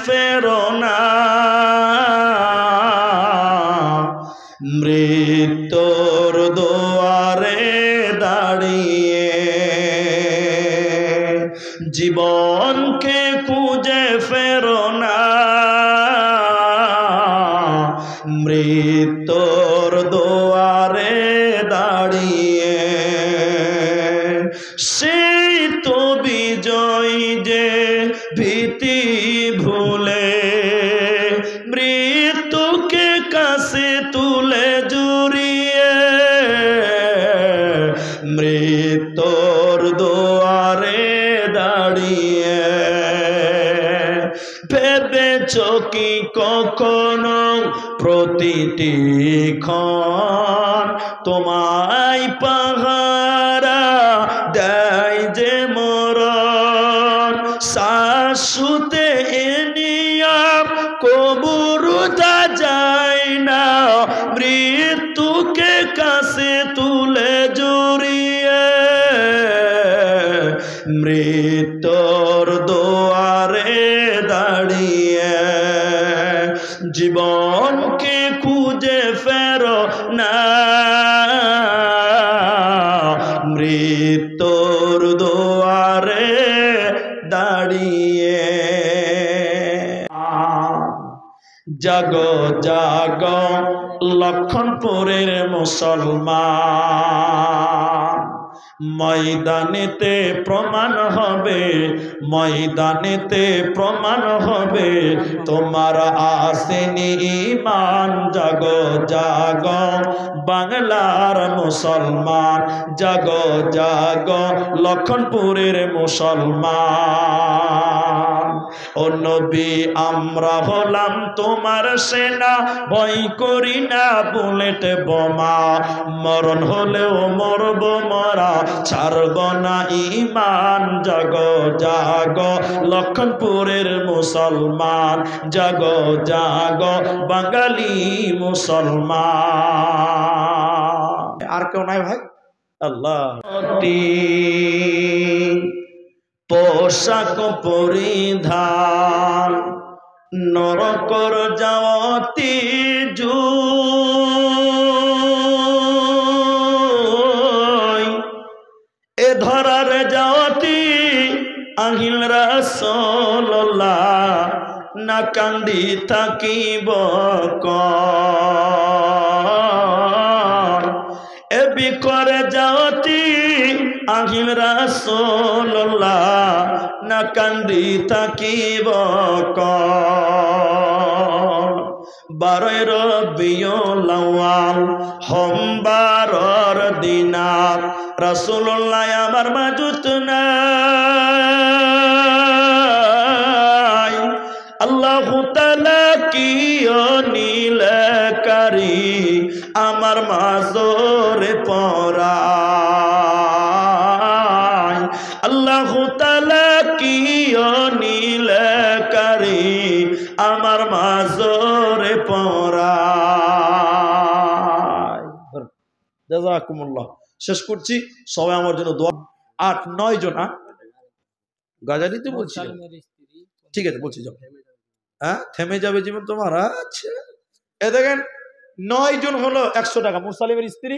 ফেরো না, মৃত্যুর দুয়ারে দাঁড়িয়ে জীবনকে খুঁজে ফেরো না, মৃত্যুর দুয়ারে দাঁড়িয়ে। সেই তো বিজয় যে ভীতি ভুলে মৃত্যুকে কাছে তুলে জড়িয়ে, মৃত্যুর দুয়ারে দাঁড়িয়ে ভেবেছ কি কখনো প্রতিটি ক্ষণ তোমায় পাহারা দেয় যে মরণ, শাশুতে এ নিয়ম কবুরুদা যায় না, মৃত্যুকে কাছে তুলে জড়িয়ে মৃত্যুর দুয়ারে দাঁড়িয়ে জীবনকে খুঁজে ফেরো না, মৃত্যুর দুয়ারে দাঁড়িয়ে। জাগো জাগো লক্ষণপুরের মুসলমান, ময়দানেতে প্রমাণ হবে, ময়দানেতে প্রমাণ হবে তোমার আসেনি ঈমান। জাগো জাগো বাংলার মুসলমান, জাগো জাগো লক্ষণপুরের মুসলমান। ও নবী আমরা হলাম তোমার সেনা, ভয় করি না বুলেট বোমা, মরণ হলেও মরব মরা ছাড়ব না ঈমান। জাগো জাগো লক্ষণপুরের মুসলমান, জাগো জাগো বাঙালি মুসলমান। আর কেউ নাই ভাই? আল্লাহ পোশাক পরিধান নরকর যাওয়াতি জুই, এ ধরার যাওয়াতি আহিল রাসূলুল্লাহ, না কান্দি থাকিব কর, এ বিকরে যাওয়াতি আহিল রাসূলুল্লাহ, না কান্দি থাকিব কর। 12 রবিউল আউয়াল সোমবারর দিনাত রাসূলুল্লাহ আমার মাঝত নাই, আল্লাহু তাআলা কি নীলকারী আমার মাজরে পরায়, আল্লাহু তাআলা কি নীলকারী আমার মাজরে পরায়। জাযাকুমুল্লাহ। শেষ করছি, সবাই আমার জন্য দোয়া। 8-9 জন গাজারিতে বলছি, ঠিক আছে বলছি, যাও হ্যাঁ থেমে যাবে জীবন তোমার। আচ্ছা এ দেখেন 9 জন হলো 100 টাকা। মুসালিমের স্ত্রী